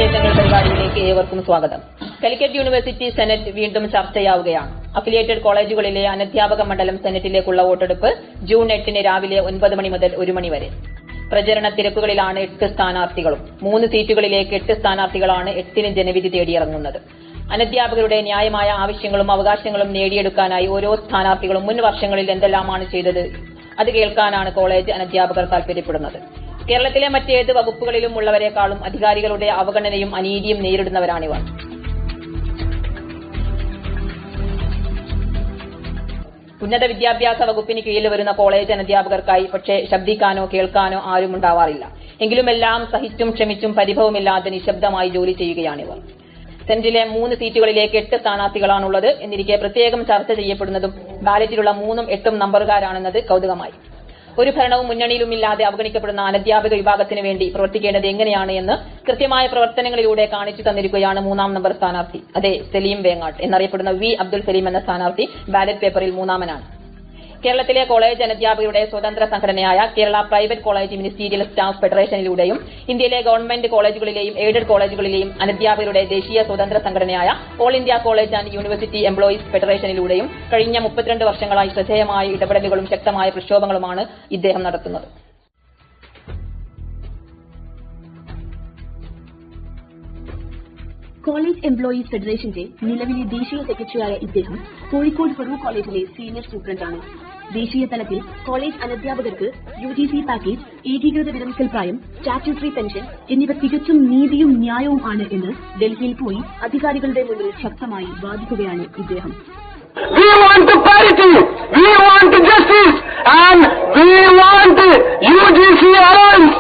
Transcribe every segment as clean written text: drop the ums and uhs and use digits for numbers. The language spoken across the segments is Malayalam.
വിശേഷങ്ങൾ പരിപാടിയിലേക്ക് ഏവർക്കും സ്വാഗതം. കാലിക്കറ്റ് യൂണിവേഴ്സിറ്റി സെനറ്റ് വീണ്ടും ചർച്ചയാവുകയാണ്. അഫിലിയേറ്റഡ് കോളേജുകളിലെ അനധ്യാപക മണ്ഡലം സെനറ്റിലേക്കുള്ള വോട്ടെടുപ്പ് ജൂൺ 8 രാവിലെ 9 മണി മുതൽ 1 മണി വരെ. പ്രചരണ തിരക്കുകളിലാണ് 8 സ്ഥാനാർത്ഥികളും. 3 സീറ്റുകളിലേക്ക് 8 സ്ഥാനാർത്ഥികളാണ് 8-ന് ജനവിധി തേടിയിറങ്ങുന്നത്. അനധ്യാപകരുടെ ന്യായമായ ആവശ്യങ്ങളും അവകാശങ്ങളും നേടിയെടുക്കാനായി ഓരോ സ്ഥാനാർത്ഥികളും മുൻ വർഷങ്ങളിൽ എന്തെല്ലാമാണ് ചെയ്തത് അത് കേൾക്കാനാണ് കോളേജ് അനധ്യാപകർ താൽപര്യപ്പെടുന്നത്. കേരളത്തിലെ മറ്റേത് വകുപ്പുകളിലും ഉള്ളവരെക്കാളും അധികാരികളുടെ അവഗണനയും അനീതിയും നേരിടുന്നവരാണിവർ. ഉന്നത വിദ്യാഭ്യാസ വകുപ്പിന് കീഴിൽ വരുന്ന കോളേജ് അനധ്യാപകർക്കായി പക്ഷേ ശബ്ദിക്കാനോ കേൾക്കാനോ ആരും ഉണ്ടാവാറില്ല. എങ്കിലും എല്ലാം സഹിച്ചും ക്ഷമിച്ചും പരിഭവമില്ലാതെ നിശബ്ദമായി ജോലി ചെയ്യുകയാണിവർ. സെനറ്റിലെ 3 സീറ്റുകളിലേക്ക് 8 സ്ഥാനാർത്ഥികളാണുള്ളത് എന്നിരിക്കെ പ്രത്യേകം ചർച്ച ചെയ്യപ്പെടുന്നതും ബാലറ്റിലുള്ള 3ഉം 8ഉം നമ്പറുകാരാണെന്നത് കൌതുകമായി. ഒരു ഭരണവും മുന്നണിയിലുമില്ലാതെ അവഗണിക്കപ്പെടുന്ന അനധ്യാപക വിഭാഗത്തിന് വേണ്ടി പ്രവർത്തിക്കേണ്ടത് എങ്ങനെയാണ് എന്ന് കൃത്യമായ പ്രവർത്തനങ്ങളിലൂടെ കാണിച്ചു തന്നിരിക്കുകയാണ് 3ാം നമ്പർ സ്ഥാനാർത്ഥി. അതെ, സലീം വേങ്ങാട് എന്നറിയപ്പെടുന്ന വി. അബ്ദുൽ സലീം എന്ന സ്ഥാനാർത്ഥി ബാലറ്റ് പേപ്പറിൽ 3ാമനാണ്. കേരളത്തിലെ കോളേജ് അനധ്യാപകരുടെ സ്വതന്ത്ര സംഘടനയായ Kerala private college ministerial staff ഫെഡറേഷനിലൂടെയും ഇന്ത്യയിലെ ഗവൺമെന്റ് കോളേജുകളിലെയും എയ്ഡഡ് കോളേജുകളിലെയും അനധ്യാപകരുടെ ദേശീയ സ്വതന്ത്ര സംഘടനയായ all India college and university employees ഫെഡറേഷനിലൂടെയും കഴിഞ്ഞ 32 വർഷങ്ങളായി ശ്രദ്ധേയമായ ഇടപെടലുകളും ശക്തമായ പ്രക്ഷോഭങ്ങളുമാണ് ഇദ്ദേഹം നടത്തുന്നത്. കോളേജ് എംപ്ലോയീസ് ഫെഡറേഷന്റെ നിലവിലെ ദേശീയ സെക്രട്ടറിയായ ഇദ്ദേഹം കോഴിക്കോട് ഫറൂഖ് കോളേജിലെ സീനിയർ സൂപ്രണ്ടാണ്. ദേശീയ തലത്തിൽ കോളേജ് അനധ്യാപകർക്ക് UGC പാക്കേജ്, ഏകീകൃത വിരമിക്കൽ പ്രായം, സ്റ്റാറ്റ്യൂട്ടറി പെൻഷൻ എന്നിവ തികച്ചും നീതിയും ന്യായവും ആണ് എന്ന് ഡൽഹിയിൽ പോയി അധികാരികളുടെ മുന്നിൽ ശക്തമായി വാദിക്കുകയാണ് ഇദ്ദേഹം. We want parity, we want justice, and we want UGC allowance.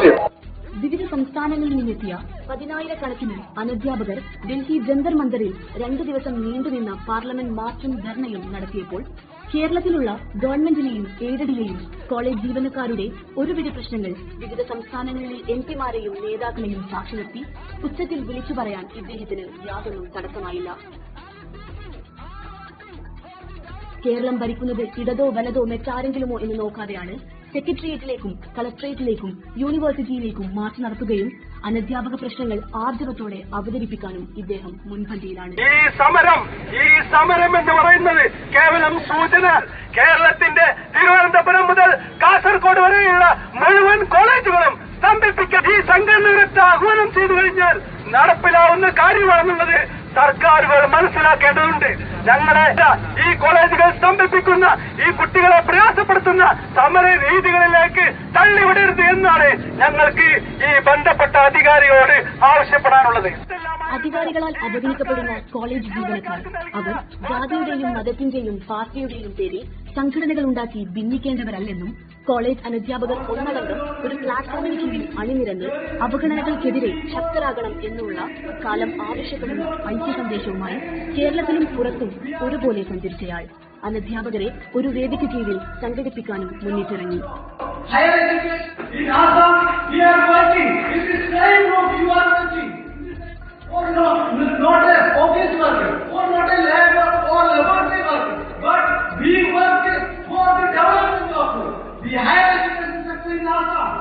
വിവിധ സംസ്ഥാനങ്ങളിൽ നിന്നെത്തിയ 10,000-കണക്കിന് അനധ്യാപകർ ഡൽഹി ജന്തർ മന്ദറിൽ 2 ദിവസം നീണ്ടുനിന്ന പാർലമെന്റ് മാർച്ചും ധർണയും നടത്തിയപ്പോൾ കേരളത്തിലുള്ള ഗവൺമെന്റിലെയും എയ്ഡഡിലെയും കോളേജ് ജീവനക്കാരുടെ ഒരുപിടി പ്രശ്നങ്ങൾ വിവിധ സംസ്ഥാനങ്ങളിലെ MPമാരെയും നേതാക്കളെയും സാക്ഷി നിർത്തി ഉച്ചത്തിൽ വിളിച്ചു പറയാൻ ഇദ്ദേഹത്തിന് യാതൊന്നും തടസ്സമായില്ല. കേരളം ഭരിക്കുന്നത് ഇടതോ വലതോ മറ്റാരെങ്കിലുമോ എന്ന് നോക്കാതെയാണ് സെക്രട്ടേറിയറ്റിലേക്കും കളക്ടറേറ്റിലേക്കും യൂണിവേഴ്സിറ്റിയിലേക്കും മാർച്ച് നടത്തുകയും അനധ്യാപക പ്രശ്നങ്ങൾ ആർജവത്തോടെ അവതരിപ്പിക്കാനും ഇദ്ദേഹം മുൻപന്തിയിലാണ്. ഈ സമരം എന്ന് പറയുന്നത് കേവലം സൂചന. കേരളത്തിന്റെ തിരുവനന്തപുരം മുതൽ കാസർഗോഡ് വരെയുള്ള മുഴുവൻ കോളേജുകളും സ്തംഭിപ്പിക്കാൻ ഈ സംഘടനകളെ ആഹ്വാനം ചെയ്തു കഴിഞ്ഞാൽ നടപ്പിലാവുന്ന കാര്യമാണെന്നുള്ളത് സർക്കാരുകൾ മനസ്സിലാക്കേണ്ടതുണ്ട്. ഞങ്ങളെ ഈ കോളേജുകൾ സ്തംഭിപ്പിക്കുന്ന, ഈ കുട്ടികളെ പ്രയാസപ്പെടുത്തുന്ന സമര രീതികളിലേക്ക് തള്ളിവിടരുത് എന്നാണ് ഞങ്ങൾക്ക് ഈ ബന്ധപ്പെട്ട അധികാരികളോട് ആവശ്യപ്പെടാനുള്ളത്. അധികാരികളാൽ അവഗണിക്കപ്പെടുന്ന കോളേജ് ജീവനക്കാർ അവർ ജാതിയുടെയും മതത്തിന്റെയും പാർട്ടിയുടെയും പേരിൽ സംഘടനകൾ ഉണ്ടാക്കി ഭിന്നിക്കേണ്ടവരല്ലെന്നും കോളേജ് അനധ്യാപകർ ഒന്നടങ്കം ഒരു പ്ലാറ്റ്ഫോമിന് കീഴിൽ അണിനിരന്ന് അവഗണനകൾക്കെതിരെ ശക്തരാകണം എന്നുള്ള കാലം ആവശ്യപ്പെടുന്ന ഐക്യ സന്ദേശവുമായി കേരളത്തിലും പുറത്തും ഒരുപോലെ സഞ്ചരിച്ചയാൾ അനധ്യാപകരെ ഒരു വേദിക്ക് കീഴിൽ സംഘടിപ്പിക്കാനും മുന്നിട്ടിറങ്ങി. Not a office worker, or not a lab or laboratory worker, but we work for the development of the higher education sector in Assam.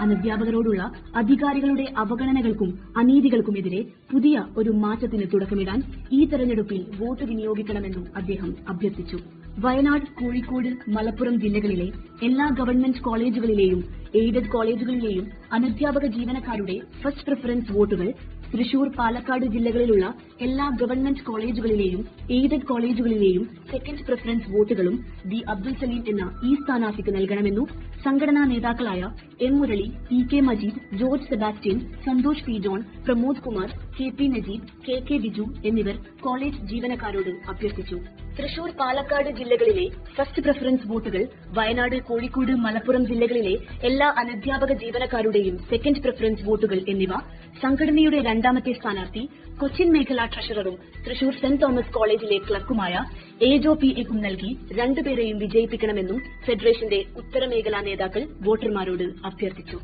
അനധ്യാപകരോടുള്ള അധികാരികളുടെ അവഗണനകൾക്കും അനീതികൾക്കുമെതിരെ പുതിയ ഒരു മാറ്റത്തിന് തുടക്കമിടാൻ ഈ തെരഞ്ഞെടുപ്പിൽ വോട്ട് വിനിയോഗിക്കണമെന്നും അദ്ദേഹം അഭ്യർത്ഥിച്ചു. വയനാട്, കോഴിക്കോട്, മലപ്പുറം ജില്ലകളിലെ എല്ലാ ഗവൺമെന്റ് കോളേജുകളിലെയും എയ്ഡഡ് കോളേജുകളിലെയും അനധ്യാപക ജീവനക്കാരുടെ ഫസ്റ്റ് പ്രിഫറൻസ് വോട്ടുകൾ തൃശൂർ, പാലക്കാട് ജില്ലകളിലുള്ള എല്ലാ ഗവൺമെന്റ് കോളേജുകളിലെയും എയ്ഡഡ് കോളേജുകളിലെയും സെക്കൻഡ് പ്രിഫറൻസ് വോട്ടുകളും വി. അബ്ദുൽ സലീം എന്ന ഈ സ്ഥാനാർത്ഥിക്ക് നൽകണമെന്നും സംഘടനാ നേതാക്കളായ M. Murali, PK Majeed, George Sebastian, Santhosh P. John, Pramod Kumar, KP Najeeb, KK Biju എന്നിവർ കോളേജ് ജീവനക്കാരോട് അഭ്യർത്ഥിച്ചു. തൃശൂർ, പാലക്കാട് ജില്ലകളിലെ ഫസ്റ്റ് പ്രിഫറൻസ് വോട്ടുകൾ വയനാട്, കോഴിക്കോട്, മലപ്പുറം ജില്ലകളിലെ എല്ലാ അനധ്യാപക ജീവനക്കാരുടെയും സെക്കൻഡ് പ്രിഫറൻസ് വോട്ടുകൾ എന്നിവ സംഘടനയുടെ രണ്ടാമത്തെ സ്ഥാനാർത്ഥി കൊച്ചിൻ മേഖലാ ട്രഷററും തൃശൂർ സെന്റ് തോമസ് കോളേജിലെ ക്ലർക്കുമായ AJO PAക്കും നൽകി 2 പേരെയും വിജയിപ്പിക്കണമെന്നും ഫെഡറേഷന്റെ ഉത്തരമേഖലാ നേതാക്കൾ വോട്ടർമാരോട് അഭ്യർത്ഥിച്ചു.